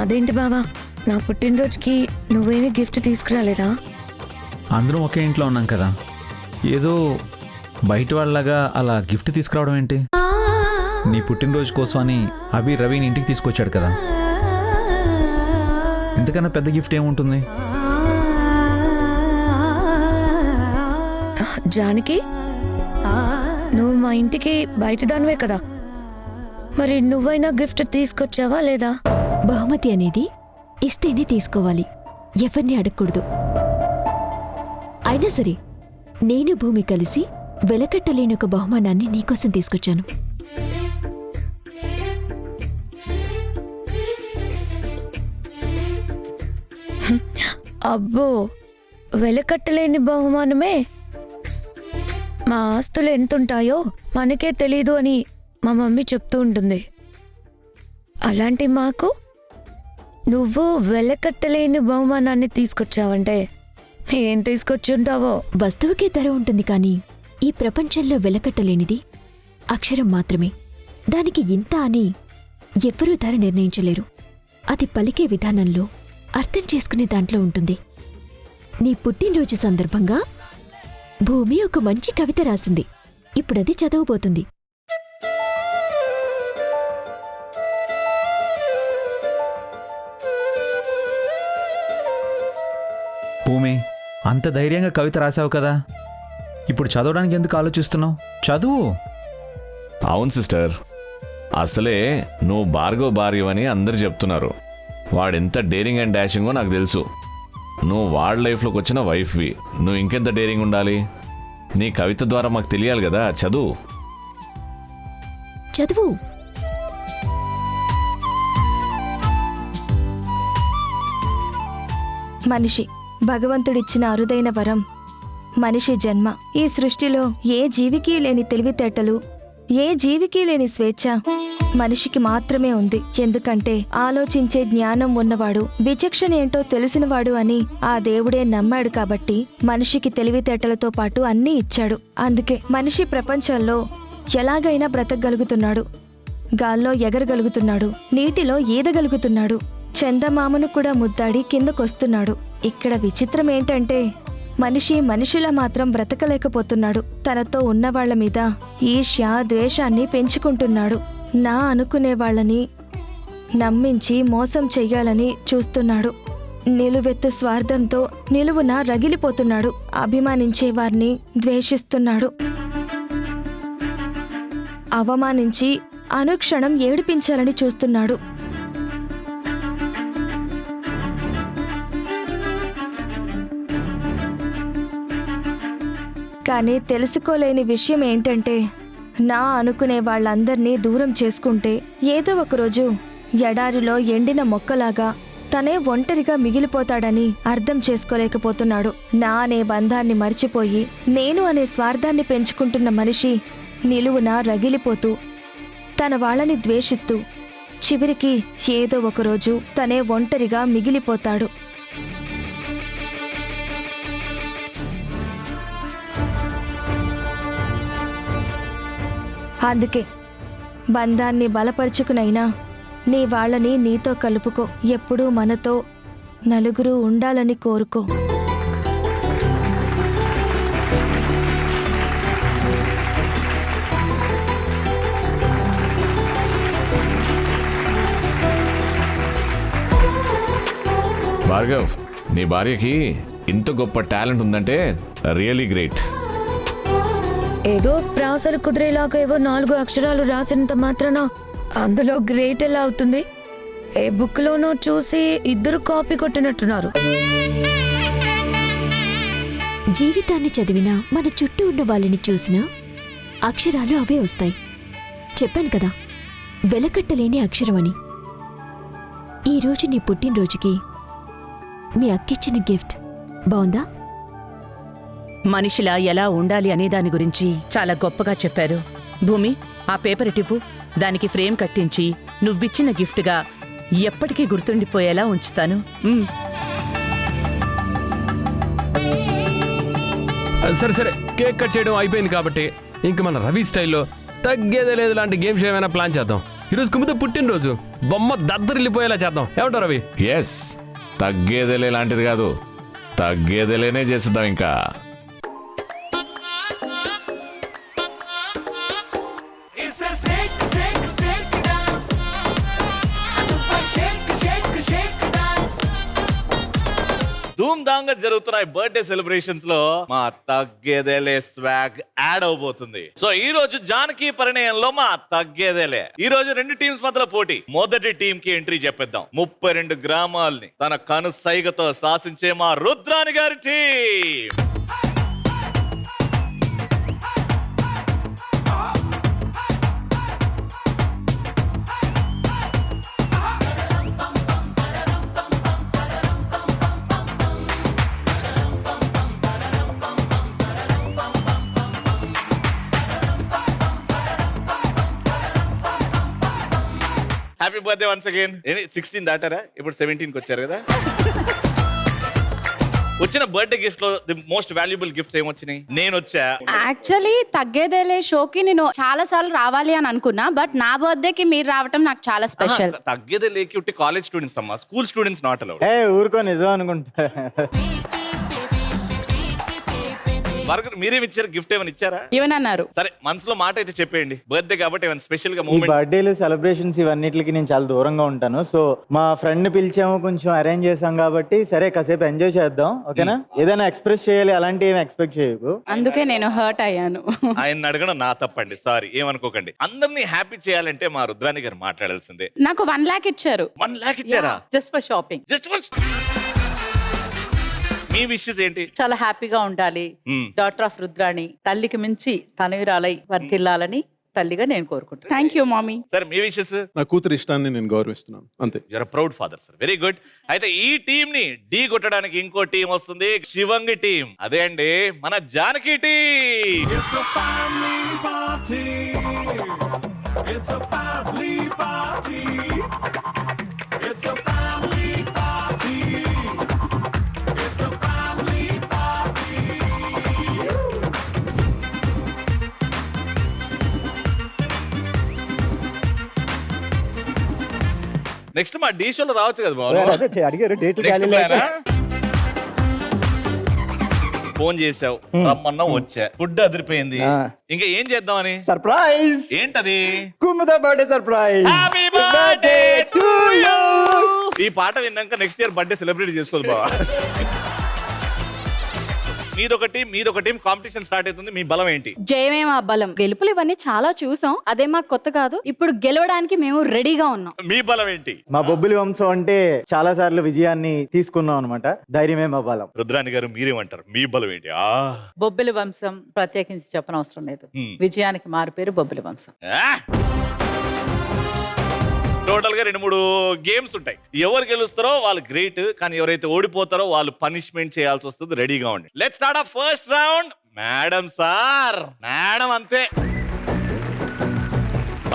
అదేంటి బావా, నా పుట్టినరోజుకి నువ్వేమీ గిఫ్ట్ తీసుకురాలేదా? అందరం ఒకే ఇంట్లో ఉన్నాం కదా, ఏదో బయట వాళ్ళలాగా అలా గిఫ్ట్ తీసుకురావడం ఏంటి? నీ పుట్టినరోజు కోసం అని అభి రవిని ఇంటికి తీసుకొచ్చాడు కదా, ఇంతకన్నా పెద్ద గిఫ్ట్ ఏముంటుంది? జానకి, నువ్వు మా ఇంటికి బయట దానివే కదా, మరి నువ్వైనా గిఫ్ట్ తీసుకొచ్చావా లేదా? బహుమతి అనేది ఇస్తేనే తీసుకోవాలి, ఎవరిని అడగకూడదు. అయినా సరే నేను భూమి కలిసి వెలకట్టలేని ఒక బహుమానాన్ని నీకోసం తీసుకొచ్చాను. అబ్బో, వెలకట్టలేని బహుమానమే? మా ఆస్తులు ఎంతుంటాయో మనకే తెలీదు అని మా మమ్మీ చెప్తూ ఉంటుంది. అలాంటి మాకు నువ్వు వెలకట్టలేని బహుమానాన్ని తీసుకొచ్చావంటే ఏం తీసుకొచ్చుంటావో. వస్తువుకే ధర ఉంటుంది కానీ ఈ ప్రపంచంలో వెలకట్టలేనిది అక్షరం మాత్రమే. దానికి ఇంత అని ఎవ్వరూ ధర నిర్ణయించలేరు. అది పలికే విధానంలో, అర్థం చేసుకునే దాంట్లో ఉంటుంది. నీ పుట్టినరోజు సందర్భంగా భూమి ఒక మంచి కవిత రాసింది. ఇప్పుడది చదవబోతుంది. భూమి, అంత ధైర్యంగా కవిత రాసావు కదా, ఇప్పుడు చదవడానికి ఎందుకు ఆలోచిస్తున్నావు? చదువు. అవును సిస్టర్, అసలే నువ్వు భార్గవ్ భార్యవని అందరు చెప్తున్నారు. వాడెంత డేరింగ్ అండ్ డాషింగో నాకు తెలుసు. నువ్వు వాడి లైఫ్లోకి వచ్చిన వైఫ్వి, నువ్వు ఇంకెంత డేరింగ్ ఉండాలి? నీ కవిత ద్వారా మాకు తెలియాలి కదా. చదువు. చదువు. మనిషి భగవంతుడిచ్చిన అరుదైన వరం మనిషి జన్మ. ఈ సృష్టిలో ఏ జీవికి లేని తెలివితేటలు, ఏ జీవికి లేని స్వేచ్ఛ మనిషికి మాత్రమే ఉంది. ఎందుకంటే ఆలోచించే జ్ఞానం ఉన్నవాడు, విచక్షణ ఏంటో తెలిసినవాడు అని ఆ దేవుడే నమ్మాడు. కాబట్టి మనిషికి తెలివితేటలతో పాటు అన్నీ ఇచ్చాడు. అందుకే మనిషి ప్రపంచంలో ఎలాగైనా బ్రతకగలుగుతున్నాడు. గాల్లో ఎగరగలుగుతున్నాడు, నీటిలో ఈదగలుగుతున్నాడు, చందమామను కూడా ముద్దాడి కిందకొస్తున్నాడు. ఇక్కడ విచిత్రం ఏంటంటే మనిషి మనిషిలా మాత్రం బ్రతకలేకపోతున్నాడు. తనతో ఉన్నవాళ్ల మీద ఈర్ష్య, ద్వేషాన్ని పెంచుకుంటున్నాడు. నా అనుకునే వాళ్ళని నమ్మించి మోసం చెయ్యాలని చూస్తున్నాడు. నిలువెత్తు స్వార్థంతో నిలువున రగిలిపోతున్నాడు. అభిమానించే వారిని ద్వేషిస్తున్నాడు. అవమానించి అనుక్షణం ఏడిపించాలని చూస్తున్నాడు. కానీ తెలుసుకోలేని విషయం ఏంటంటే నా అనుకునే వాళ్ళందర్నీ దూరం చేసుకుంటే ఏదో ఒకరోజు ఎడారిలో ఎండిన మొక్కలాగా తనే ఒంటరిగా మిగిలిపోతాడని అర్థం చేసుకోలేకపోతున్నాడు. నా అనే బంధాన్ని మర్చిపోయి నేను అనే స్వార్థాన్ని పెంచుకుంటున్న మనిషి నిలువున రగిలిపోతూ తన వాళ్ళని ద్వేషిస్తూ చివరికి ఏదో ఒకరోజు తనే ఒంటరిగా మిగిలిపోతాడు. అందుకే బంధాన్ని బలపరుచుకునైనా నీ వాళ్ళని నీతో కలుపుకో. ఎప్పుడూ మనతో నలుగురు ఉండాలని కోరుకో. భార్గవ్, నీ భార్యకి ఇంత గొప్ప టాలెంట్ ఉందంటే రియలీ గ్రేట్. ఏదో ప్రాసలు కుదిరేలాగా ఏవో 4 అక్షరాలు రాసినంత మాత్రాన అందులో గ్రేట్ ఎలా అవుతుంది? ఏ బుక్లోనో చూసి ఇద్దరు కాపీ కొట్టినట్టున్నారు. జీవితాన్ని చదివినా, మన చుట్టూ ఉన్న వాళ్ళని చూసినా అక్షరాలు అవే వస్తాయి. చెప్పాను కదా, వెలకట్టలేని అక్షరమని. ఈరోజు నీ పుట్టినరోజుకి మీ అక్కిచ్చిన గిఫ్ట్ బావుందా? మనిషిలా ఎలా ఉండాలి అనే దాని గురించి చాలా గొప్పగా చెప్పారు. భూమి, ఆ పేపర్ ఇటివ్వు. దానికి ఫ్రేమ్ కట్టించి నువ్విచ్చిన గిఫ్ట్గా ఎప్పటికీ గుర్తుండిపోయేలా ఉంచుతాను. సరే సరే, కేక్ కట్ చేయడం అయిపోయింది కాబట్టి ఇంక మన రవి స్టైల్లో తగ్గేదే లేదు లాంటి గేమ్స్ ఏమైనా ప్లాన్ చేద్దాం. ఈరోజు కుమిత పుట్టినరోజు, బొమ్మ దద్దరిల్లిపోయేలా చేద్దాం. ఏమంటారు రవి? ఎస్, తగ్గేదేలే లాంటిది కాదు, తగ్గేదేలేనే చేద్దాం ఇంకా. ధూమ్ ధామ్ గా జరుగుతున్న బర్త్డే సెలబ్రేషన్స్ లో మా తగ్గేదేలే స్వాగ్ యాడ్ అవబోతుంది. సో ఈ రోజు జానకి పరిణయంలో మా తగ్గేదేలే. ఈ రోజు 2 టీమ్స్ మధ్యలో పోటీ. మొదటి టీం కి ఎంట్రీ చెప్పేద్దాం. 32 గ్రామాల్ని తన కను సైగతో శాసించే మా రుద్రాని గారి team. Happy birthday once again. 16 దాటారా? ఇప్పుడు 17కి వచ్చారు కదా. వచ్చిన బర్త్డే గిఫ్ట్ లో ది మోస్ట్ వాల్యుబుల్ గిఫ్ట్స్ ఏమొచ్చినాయి? నేను వచ్చా. యాక్చువల్లీ తగ్గేదేలే షోకి నేను చాలా సార్లు రావాలి అని అనుకున్నా, బట్ నా బర్త్డే కి మీరు రావటం నాకు చాలా స్పెషల్. తగ్గేదేలేకి ఉట్టి కాలేజ్ స్టూడెంట్స్ అమ్మా, స్కూల్ స్టూడెంట్స్ నాట్ అలౌడ్. ఊరుకో, నిజం అనుకుంటా. బర్గర్ మీరేమి ఇచ్చారు? గిఫ్ట్ ఏమైనా ఇచ్చారా? ఏమన్నారు? సరే, మనసులో మాట అయితే చెప్పేయండి. బర్త్డే కాబట్టి ఏమైనా స్పెషల్ గా ఈ మూమెంట్? బర్త్డేలు సెలబ్రేషన్స్ ఇవన్నిటికి నేను చాలా దూరంగా ఉంటాను. సో మా ఫ్రెండ్ ని పిలిచాము, కొంచెం అరేంజ్ చేసాం కాబట్టి సరే కాసేపు ఎంజాయ్ చేద్దాం, ఓకేనా? ఏదైనా ఎక్స్ప్రెస్ చేయాలి, అలాంటి ఏమి ఎక్స్పెక్ట్ చేయకు. అందుకే నేను హర్ట్ అయ్యాను. ఆయన అడగడం నా తప్పండి, సారీ, ఏమనుకోకండి. అందరినీ హ్యాపీ చేయాలంటే మా రుద్రాని గారు మాట్లాడాల్సిందే. నాకు 1 lakh ఇచ్చారు. 1 lakh ఇచ్చారా? Just for shopping. Me wishes ఏంటి? చాలా హ్యాపీగా ఉండాలి. డాటర్ ఆఫ్ రుద్రాణి తల్లికి మించి తనయురాలై వర్ధిల్లాలని తల్లిగా నేను కోరుకుంటాను. Thank you mummy. సార్ మీ విషెస్? నా కూతురు ఇష్టాన్ని నేను గౌరవిస్తున్నాను, అంతే. You're proud father sir, very good. అయితే ఈ టీం ని ఢీ కొట్టడానికి ఇంకో టీం వస్తుంది, శివంగి టీం. అదే అండి మన జానకి టీం. నెక్స్ట్ మా డీ షోలో రావచ్చు కదా బాబు? అడిగారు డేట్. ఫోన్ చేసావు, రమ్మన్నా వచ్చా, ఫుడ్ అదిరిపోయింది, ఇంకా ఏం చేద్దామని? సర్ప్రైజ్. ఏంటది? Kumuda birthday surprise. Happy birthday to you. ఈ పాట విన్నాక నెక్స్ట్ ఇయర్ బర్త్డే సెలబ్రేట్ చేసుకోదు బాబా. మీదొక టీం కాంపిటీషన్ స్టార్ట్ అవుతుంది. మీ బలం ఏంటి? జయమే మా బలం. గెలుపులు ఇవన్నీ చాలా చూసాం, అదే మాకు కొత్త కాదు. ఇప్పుడు గెలవడానికి మేము రెడీగా ఉన్నాం. మీ బలం ఏంటి? మా బొబ్బిలి వంశం అంటే చాలా సార్లు విజయాన్ని తీసుకున్నాం అనమాట. ధైర్యమే మా బలం. రుద్రాని గారు మీరేమంటారు? మీ బలం ఏంటి? బొబ్బిలి వంశం ప్రత్యేకించి చెప్పనవసరం లేదు. విజయానికి మారు పేరు బొబ్బిలి వంశం. టోటల్ గా 2-3 గేమ్స్ ఉంటాయి. ఎవరు గెలుస్తారో వాళ్ళు గ్రేట్, కానీ ఎవరైతే ఓడిపోతారో వాళ్ళు పనిష్మెంట్ చేయాల్సి వస్తుంది. రెడీగా ఉండి. Let's start off first round. Madam sir, madam అంతే.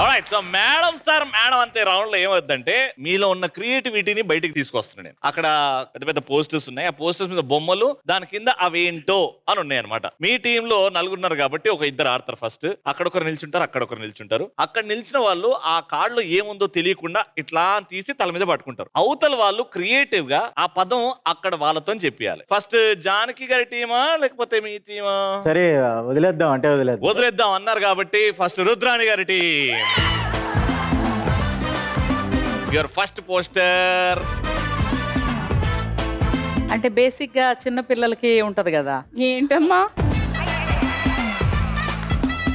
Alright, so madam sir, madam అంతే రౌండ్ లో ఏమవుతుందంటే మీలో ఉన్న క్రియేటివిటీని బయటికి తీసుకొస్తున్నాను నేను. అక్కడ పెద్ద పెద్ద పోస్టర్స్ ఉన్నాయి, ఆ పోస్టర్స్ మీద బొమ్మలు, దాని కింద అవేంటో అని ఉన్నాయి అనమాట. మీ టీమ్ లో 4 ఉన్నారు కాబట్టి ఒక 2 ఆడతారు. ఫస్ట్ అక్కడొకరు నిల్చుంటారు, అక్కడొకరు నిల్చుంటారు. అక్కడ నిల్చిన వాళ్ళు ఆ కార్డ్ లో ఏముందో తెలియకుండా ఇట్లా తీసి తల మీద పట్టుకుంటారు. అవతల వాళ్ళు క్రియేటివ్ గా ఆ పదం అక్కడ వాళ్ళతో చెప్పాలి. ఫస్ట్ జానకి గారి టీమా లేకపోతే మీ టీమా? సరే వదిలేద్దాం అంటే వదిలేద్దాం అన్నారు కాబట్టి ఫస్ట్ రుద్రాణి గారి టీం. Your first poster. అంటే బేసిక్ గా చిన్న పిల్లలకి ఉంటది కదా. ఏంటమ్మా?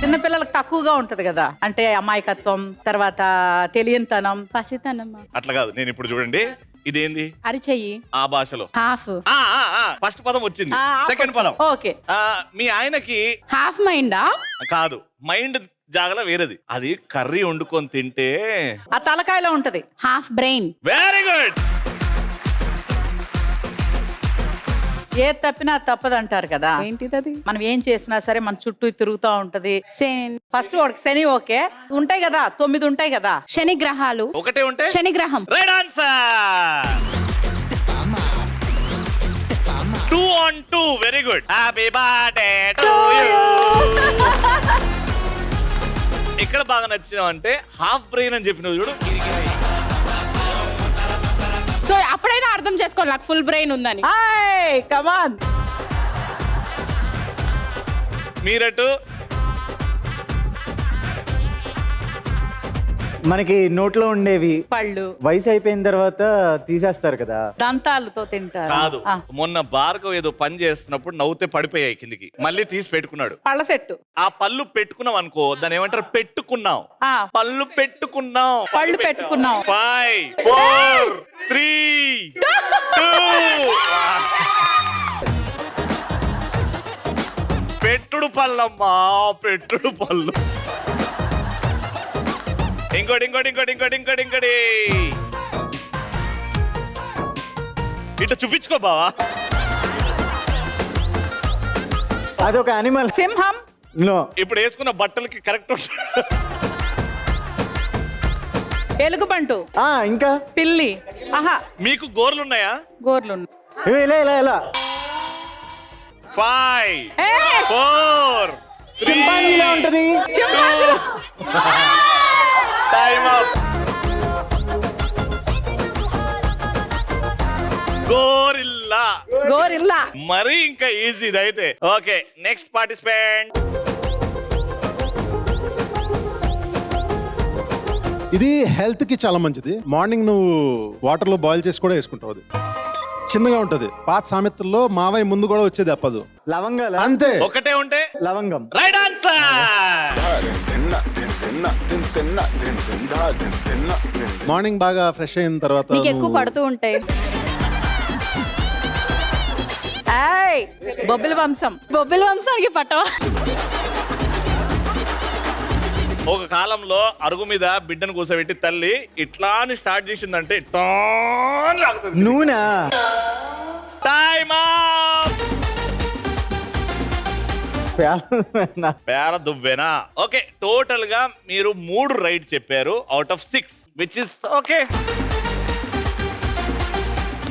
చిన్న పిల్లలకు తక్కువగా ఉంటది కదా, అంటే అమాయకత్వం, తర్వాత తెలియనితనం, పసితనమ్మా. అట్లా కాదు. నేను ఇప్పుడు చూడండి, ఇదేంది? అరిచెయ్యి. ఆ భాషలో హాఫ్. ఫస్ట్ పదం వచ్చింది. సెకండ్ పదం ఓకే. మీ ఆయనకి హాఫ్ మైండా? కాదు, మైండ్ జాగల వేరేది. అది కర్రీ వండుకొని తింటే ఆ తలకాయలో ఉంటది. Half brain. Very good. ఏ తప్పినా తప్పదు అంటారు కదా. ఏంటిది? మనం ఏం చేసినా సరే మన చుట్టూ తిరుగుతూ ఉంటది. ఫస్ట్ వాడికి శని ఓకే ఉంటాయి కదా, 9 ఉంటాయి కదా శని గ్రహాలు. ఒకటే ఉంటే శని గ్రహం. Right answer. 2 on 2. Very good. Happy birthday to you. ఎక్కడ బాగా నచ్చినావు అంటే హాఫ్ బ్రెయిన్ అని చెప్పినావు చూడు. సో అప్పుడైనా అర్థం చేసుకోవాలి నాకు ఫుల్ బ్రెయిన్ ఉందని. కమాన్. మీరటు మనకి నోట్లో ఉండేవి పళ్ళు వయసు అయిపోయిన తర్వాత తీసేస్తారు కదా. దంతాలతో తింటారు. కాదు, మొన్న భార్గవ్ ఏదో పని చేస్తున్నప్పుడు నవ్వుతే పడిపోయాయి కిందికి, మళ్ళీ తీసి పెట్టుకున్నాడు. పళ్ళ సెట్టు. ఆ పళ్ళు పెట్టుకున్నాం అనుకో, దాన్ని ఏమంటారు, పెట్టుకున్నాం. పళ్ళు పెట్టుకున్నాం. పళ్ళు పెట్టుకున్నాం. 5 4 3 2 పెట్టుడు పళ్ళమ్మా, పెట్టుడు పళ్ళు. ఇంకోటి ఇట్లా చూపించుకో బావా. అదొక అనిమల్. సింహం. నో. ఇప్పుడు వేసుకున్న బట్టలకి కరెక్ట్. ఎలుగుబంటు. ఇంకా పిల్లి. ఆహా, మీకు గోర్లు ఉన్నాయా? గోర్లు. ఇలా 5 4 3 ఉంటది. Time up. గోరిల్లా. మరి ఇంకా ఈజీ ఇదైతే. Okay, next participant. ఇది హెల్త్ కి చాలా మంచిది. మార్నింగ్ నువ్వు వాటర్ లో బాయిల్ చేసి కూడా వేసుకుంటావు. అది చిన్నగా ఉంటది. పాత సామెతల్లో మావయ్య ముందు కూడా వచ్చేది అప్పదు. లవంగాలు. అంతే, ఒకటే ఉంటే లవంగం. Right answer. మార్నింగ్ బాగా ఫ్రెష్ అయిన తర్వాత నీకు ఎక్కువ పడుతూ ఉంటాయి. బొబ్బిల వంశం. బొబ్బిల వంశానికి పట్టవా? ఒక కాలంలో అరుగు మీద బిడ్డను కూర్చోబెట్టి తల్లి ఇట్లా అని స్టార్ట్ చేసిందంటే నూనె. Time up. పేర దువ్వెనా. ఓకే, టోటల్ గా మీరు 3 రైట్ చెప్పారు out of 6, which is okay.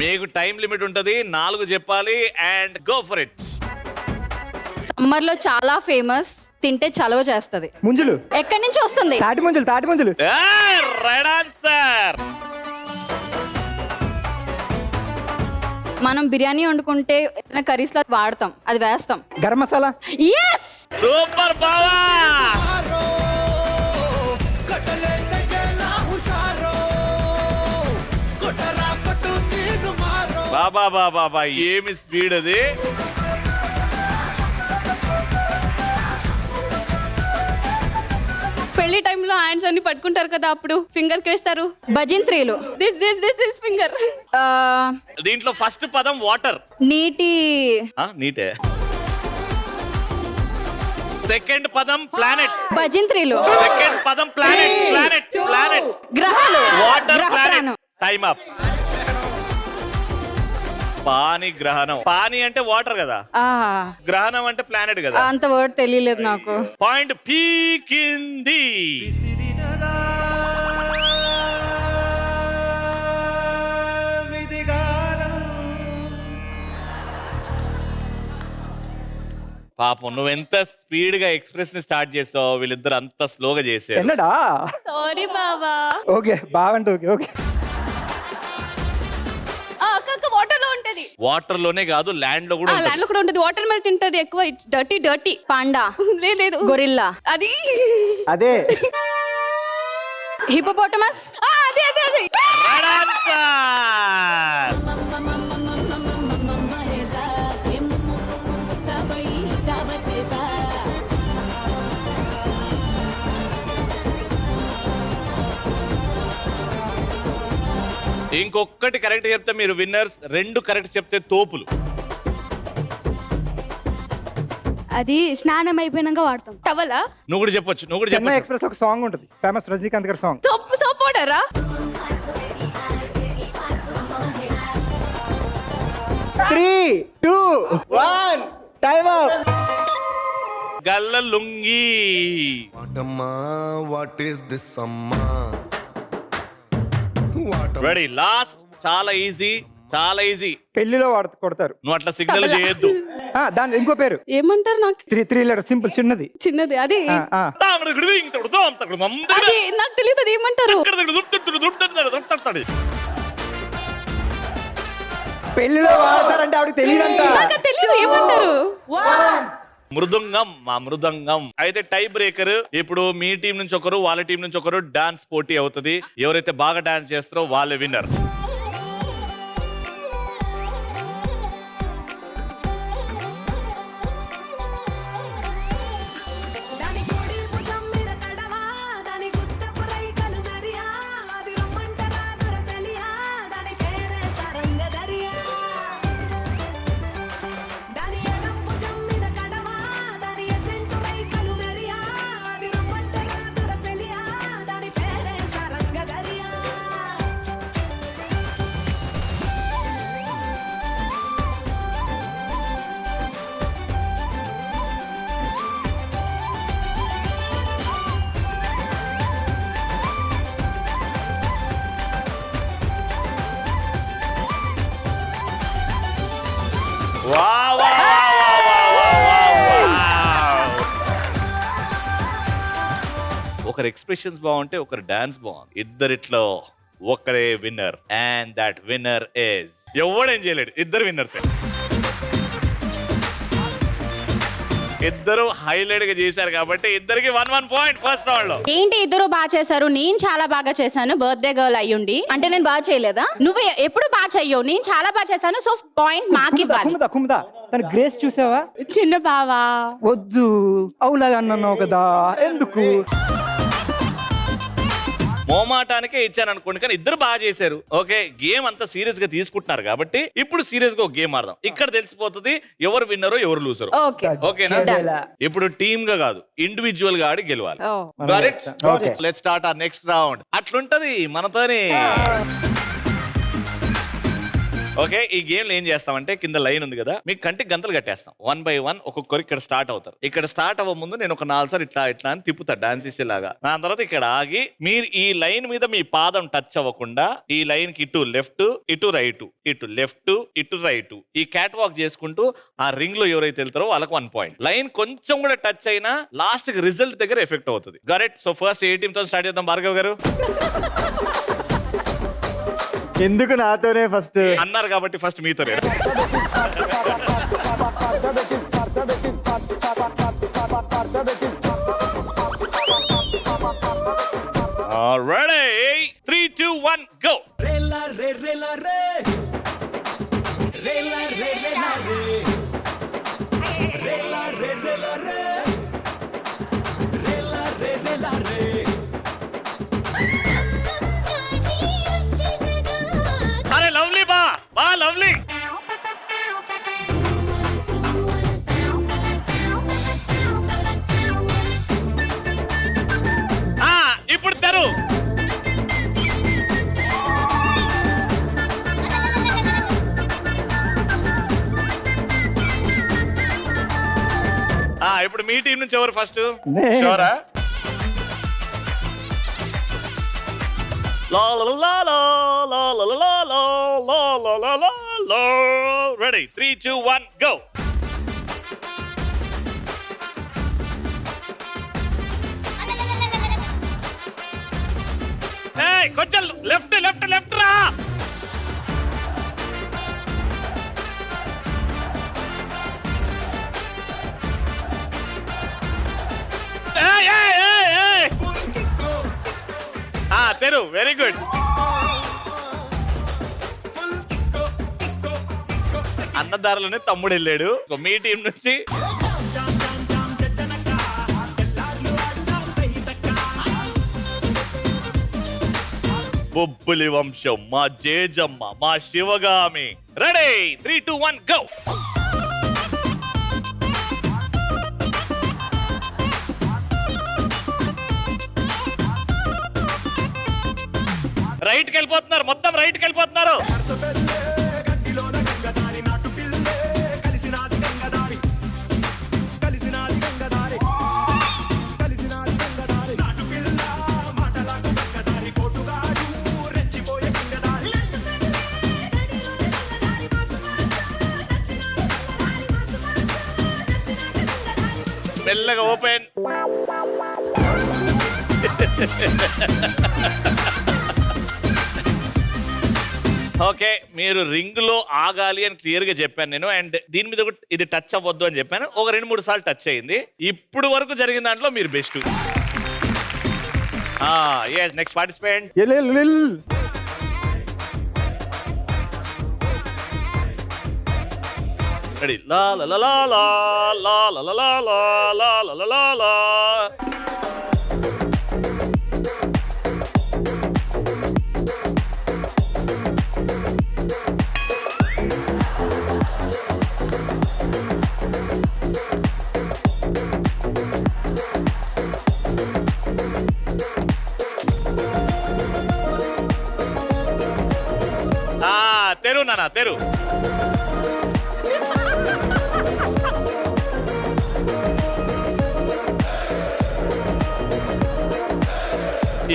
మీకు టైం లిమిట్ ఉంటది, 4 చెప్పాలి. And go for it. Summer లో చాలా ఫేమస్, తింటే చలవ చేస్తది. ముంజులు. ఎక్కడి నుంచి వస్తుంది? తాటి ముంజులు. Right answer. మనం బిర్యానీ వండుకుంటే కర్రీస్ లో వాడతాం, అది వేస్తాం. గరం మసాలా. yes సూపర్ బావా. బాబా ఏమి స్పీడ్ అది. పెళ్లి టైంలో హ్యాండ్స్ అన్ని పట్టుకుంటారు కదా, అప్పుడు ఫింగర్ కి వేస్తారు భజింత్రీలు. This finger. దీంట్లో ఫస్ట్ పదం వాటర్. నీటి. నీటే. సెకండ్ పదం ప్లానెట్. భజింత్రీలు. సెకండ్ పదం ప్లానెట్. గ్రహాలు. Water planet. Time up. పాని గ్రహణం. పాని అంటే వాటర్ కదా, గ్రహణం అంటే ప్లానెట్ కదా. అంత వర్డ్ తెలియలేదు నాకు. పాయింట్ పీకింది. పాపం నువ్వెంత స్పీడ్ గా ఎక్స్ప్రెస్ ని స్టార్ట్ చేసావు, వీళ్ళిద్దరు అంత స్లోగా చేశారు. సారీ బాబా. ఓకే బాగుంది. ఓకే వాటర్ లో ఉంటది. వాటర్ లోనే కాదు, ల్యాండ్ లో కూడా ల్యాండ్ లో కూడా ఉంటది. వాటర్ మీద తింటది ఎక్కువ. It's dirty. పాండా. లేదు. గొరిల్లా. అది అదే. హిపోపోటమస్. అదే. Right answer. ఇంకొకటి కరెక్ట్ చెప్తే మీరు విన్నర్స్, 2 కరెక్ట్ చెప్తే తోపులు. అది స్నానం అయిపోయినాక వాడతాం. టవలా. నువ్వు కూడా చెప్పొచ్చు. చెన్నై ఎక్స్ప్రెస్ ఒక సాంగ్ ఉంటుంది, ఫేమస్ రజనీకాంత్ గారి సాంగ్. సోప్ పౌడరా. 3 2 1 time up. గల్ల లుంగి. వాట్ ఈస్ దిస్ అమ్మా. రెడీ. లాస్ట్ చాలా ఈజీ. చాలా ఈజీ. పెళ్లిలో కొడతారు. నువ్వు అట్లా సిగ్నల్ చేయొద్దు. దాని ఇంకో పేరు ఏమంటారు నాకు త్రీ లెటర్ సింపుల్ చిన్నది. అదే నాకు తెలియదు అది ఏమంటారు. పెళ్లిలో వాడతారంటే ఆవిడకి తెలియదంట. నాకు తెలియదు ఏమంటారు. మృదంగం. మా మృదంగం. అయితే టై బ్రేకర్. ఇప్పుడు మీ టీం నుంచి ఒకరు, వాళ్ళ టీం నుంచి ఒకరు డాన్స్ పోటీ అవుతుంది. ఎవరైతే బాగా డాన్స్ చేస్తారో వాళ్ళే విన్నర్. ఒకరి ఎక్స్ప్రెషన్స్ బాగుంటే ఒకరి డాన్స్ బాగుంది. ఇద్దరిట్లో ఒకరే winner. And that winner is ఎవడేం చేయలేడు. ఇద్దరు విన్నర్స్. ఇద్దరు హైలైట్ గా చేశారు కాబట్టి ఇద్దరికి 1 పాయింట్ ఫస్ట్ రౌండ్ లో. ఏంటి ఇద్దరు బాగా చేశారు? నేను చాలా బాగా చేశాను. బర్త్డే గర్ల్ అయ్యుండి. అంటే నేను బాగా చేయలేదా? నువ్వు ఎప్పుడు బాగా చెయ్యవు. నేను చాలా బాగా చేశాను. సో పాయింట్ మాకు ఇవ్వాలి. కుముదా తన గ్రేస్ చూసావా? చిన్న బావా వద్దు అవులాగా అన్నావు కదా, ఎందుకు? మోమాటానికే ఇచ్చాను అనుకోండి, కానీ ఇద్దరు బాగా చేశారు. ఓకే, గేమ్ అంతా సీరియస్ గా తీసుకుంటున్నారు కాబట్టి ఇప్పుడు సీరియస్ గా ఒక గేమ్ ఆడదాం. ఇక్కడ తెలిసిపోతుంది ఎవరు విన్నరో ఎవరు లూజరో. ఓకేనా? ఇప్పుడు టీమ్ గా కాదు, ఇండివిజువల్ గా ఆడి గెలవాలి. Let's start our next round. అట్లుంటది మనతోనే. ఓకే, ఈ గేమ్ లో ఏం చేస్తామంటే కింద లైన్ ఉంది కదా, మీకు కంటికి గంతలు కట్టేస్తాం. 1 by 1 ఒక్కొక్కరు ఇక్కడ స్టార్ట్ అవుతారు. ఇక్కడ స్టార్ట్ అవ్వ ముందు నేను ఒక 4 సార్లు ఇట్లా ఇట్లా అని తిప్పుతా డాన్స్ చేసేలాగా. దాని తర్వాత ఇక్కడ ఆగి మీరు ఈ లైన్ మీద మీ పాదం టచ్ అవ్వకుండా ఈ లైన్ కి ఇటు లెఫ్ట్, ఇటు రైట్, ఇటు లెఫ్ట్, ఇటు రైట్, ఈ క్యాట్ వాక్ చేసుకుంటూ ఆ రింగ్ లో ఎవరైతే వెళ్తారో వాళ్ళకి 1 పాయింట్. లైన్ కొంచెం కూడా టచ్ అయినా లాస్ట్ కి రిజల్ట్ దగ్గర ఎఫెక్ట్ అవుతుంది. కరెక్ట్? సో ఫస్ట్ ఏ టీమ్ తో స్టార్ట్ చేద్దాం భార్గవ్ గారు? ఎందుకు నాతోనే ఫస్ట్ అన్నారు కాబట్టి ఫస్ట్ మీతోనే. Ready? 3, 2, 1, go. Rela re rela re. Rela re rela re. Rela re rela re. Rela re rela re. అరే లవ్లీ బా లవ్లీ. ఇప్పుడు తెరు. ఇప్పుడు మీ టీం నుంచి ఎవరు ఫస్ట్? షోరా? Ready? 3, 2, 1, go. Hey, కొంచెం లెఫ్ట్ లెఫ్ట్ లెఫ్ట్ రా. తెరు. Very good. అన్నదారులోనే తమ్ముడు వెళ్ళాడు. మీ టీం నుంచి బొబ్బులి వంశం, మా జేజమ్మ, మా శివగామి. రెడీ? 3, 2, 1, go. రైట్కి వెళ్ళిపోతున్నారు, మొత్తం రైట్కి వెళ్ళిపోతున్నారు. మెల్లగా ఓపెన్. ఓకే, మీరు రింగ్ లో ఆగాలి అని క్లియర్ గా చెప్పాను నేను. అండ్ దీని మీద ఇది టచ్ అవ్వద్దు అని చెప్పాను. ఒక 2-3 సార్లు టచ్ అయింది. ఇప్పుడు వరకు జరిగిన దాంట్లో మీరు బెస్ట్. Next participant. రెడీ. లా లా లా లా లా లా లా లా లా లా లా లా లా లా. తెరు నానా తెరు.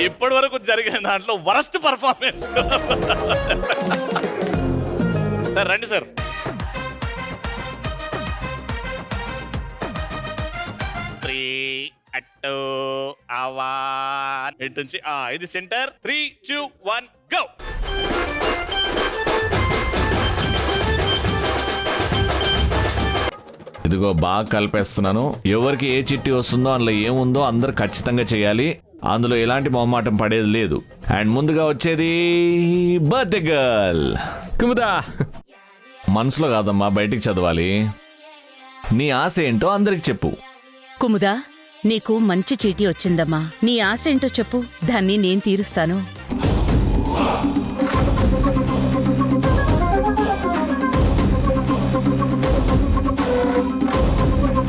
ఇప్పటి వరకు జరిగిన దాంట్లో వరస్ట్ పర్ఫార్మెన్స్. సార్ రండి సార్. అటు అవా ఇటు నుంచి ఇది సెంటర్. 3, 2, 1 గో. ఇదిగో బాగా కలిపేస్తున్నాను. ఎవరికి ఏ చిట్టి వస్తుందో అందులో ఏముందో అందరు ఖచ్చితంగా చేయాలి. అందులో ఎలాంటి మొహమాటం పడేది లేదు. అండ్ ముందుగా వచ్చేది బర్త్డే గర్ల్ కుముదా. మనసులో కాదమ్మా, బయటికి చదవాలి. నీ ఆశ ఏంటో అందరికి చెప్పు. కుముదా, నీకు మంచి చీటీ వచ్చిందమ్మా. నీ ఆశ ఏంటో చెప్పు, దాన్ని నేను తీరుస్తాను.